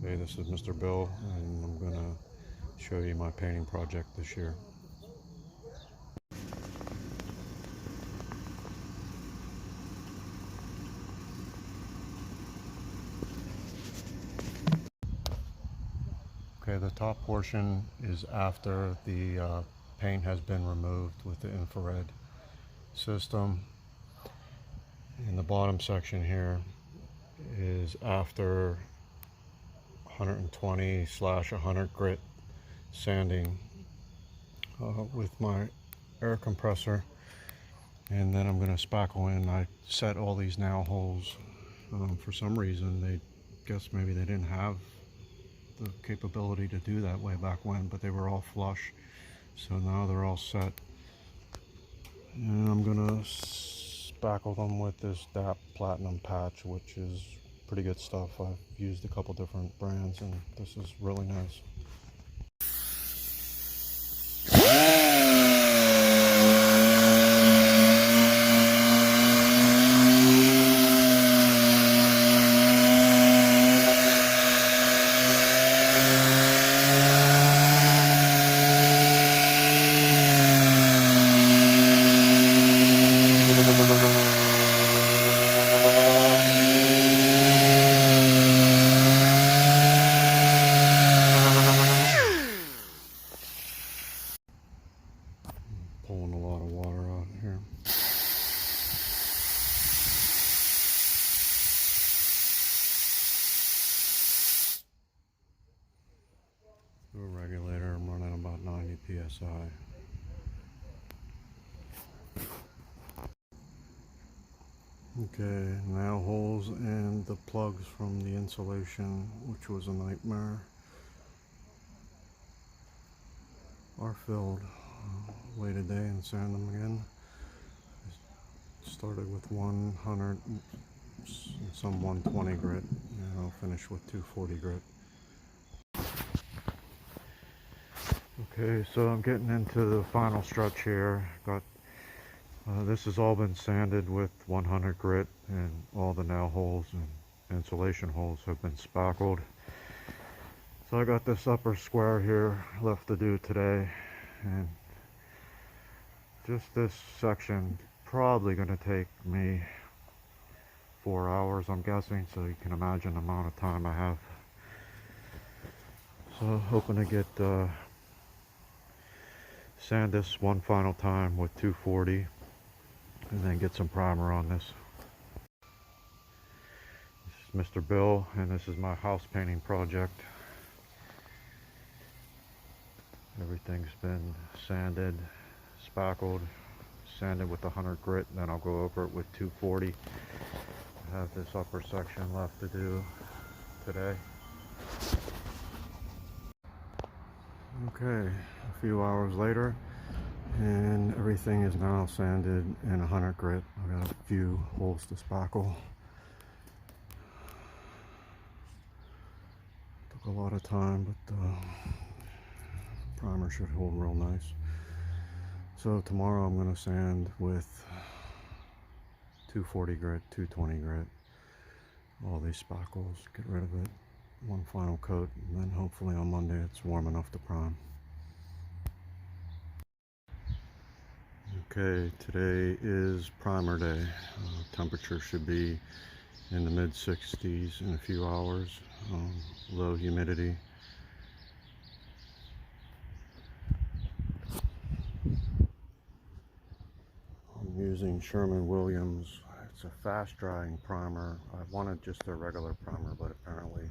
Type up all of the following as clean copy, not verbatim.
Hey, this is Mr. Bill, and I'm gonna show you my painting project this year. Okay, the top portion is after the paint has been removed with the infrared system. And the bottom section here is after 120/100 grit sanding with my air compressor. And then I'm going to spackle in. I set all these nail holes. For some reason, they guess maybe they didn't have the capability to do that way back when, but they were all flush. So now they're all set. And I'm going to spackle them with this DAP Platinum patch, which is pretty good stuff. I've used a couple different brands, and this is really nice. Pulling a lot of water out here. Fuel regulator, I'm running about 90 psi. Okay, nail holes and the plugs from the insulation, which was a nightmare, are filled. Wait a day and sand them again. Started with 100 and some 120 grit, and I'll finish with 240 grit. Okay, so I'm getting into the final stretch here. Got this has all been sanded with 100 grit, and all the nail holes and insulation holes have been spackled. So I got this upper square here left to do today, and just this section probably going to take me 4 hours, I'm guessing, so you can imagine the amount of time I have. So hoping to get sand this one final time with 240 and then get some primer on this. This is Mr. Bill, and this is my house painting project. Everything's been sanded, spackled, sanded with 100 grit, and then I'll go over it with 240. I have this upper section left to do today. Okay, a few hours later, and everything is now sanded in 100 grit. I've got a few holes to spackle. Took a lot of time, but the primer should hold real nice. So tomorrow I'm going to sand with 240 grit, 220 grit, all these spackles, get rid of it, one final coat, and then hopefully on Monday it's warm enough to prime. Okay, today is primer day. Temperature should be in the mid 60s in a few hours. Low humidity. I'm using Sherwin-Williams. It's a fast drying primer. I wanted just a regular primer, but apparently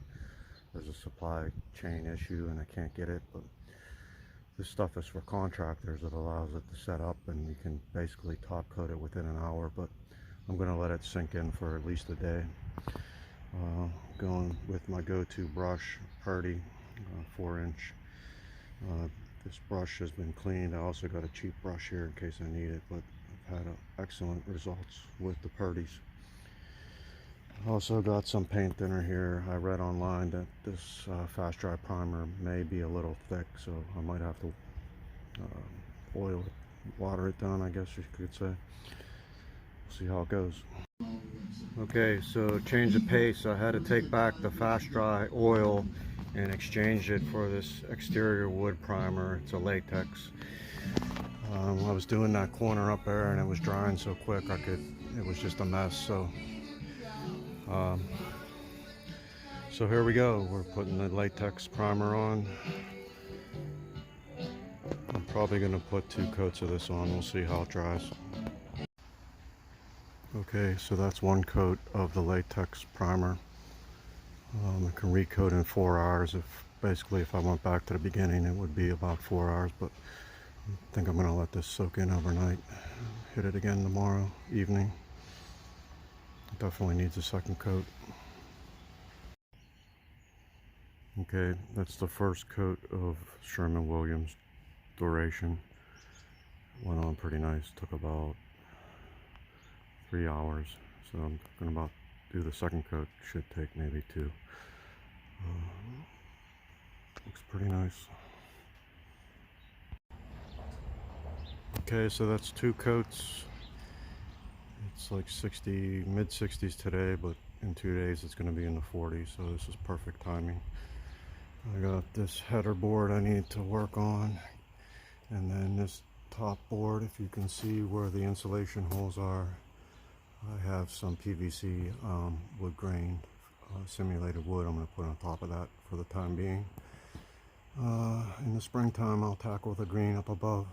there's a supply chain issue and I can't get it. But this stuff is for contractors. It allows it to set up, and you can basically top coat it within an hour, but I'm going to let it sink in for at least a day. Going with my go-to brush, Purdy 4-inch. This brush has been cleaned. I also got a cheap brush here in case I need it, but I've had excellent results with the Purdys. Also got some paint thinner here. I read online that this fast dry primer may be a little thick, so I might have to oil it, water it down, I guess you could say. We'll see how it goes. Okay, so change of pace. I had to take back the Fast Dry oil and exchange it for this exterior wood primer. It's a latex. I was doing that corner up there and it was drying so quick it was just a mess. Um, so here we go. We're putting the latex primer on. I'm probably going to put 2 coats of this on. We'll see how it dries. Okay, so that's 1 coat of the latex primer. I can recoat in 4 hours. Basically if I went back to the beginning, it would be about 4 hours, but I think I'm going to let this soak in overnight. Hit it again tomorrow evening. It definitely needs a 2nd coat. Okay, that's the 1st coat of Sherwin-Williams Duration. Went on pretty nice. Took about 3 hours. So I'm going to about do the 2nd coat. Should take maybe 2. Looks pretty nice. Okay, so that's 2 coats. It's like mid 60s today, but in 2 days it's going to be in the 40s, so this is perfect timing. I got this header board I need to work on, and then this top board, if you can see where the insulation holes are, I have some PVC wood grain, simulated wood I'm going to put on top of that for the time being. In the springtime I'll tackle the green up above.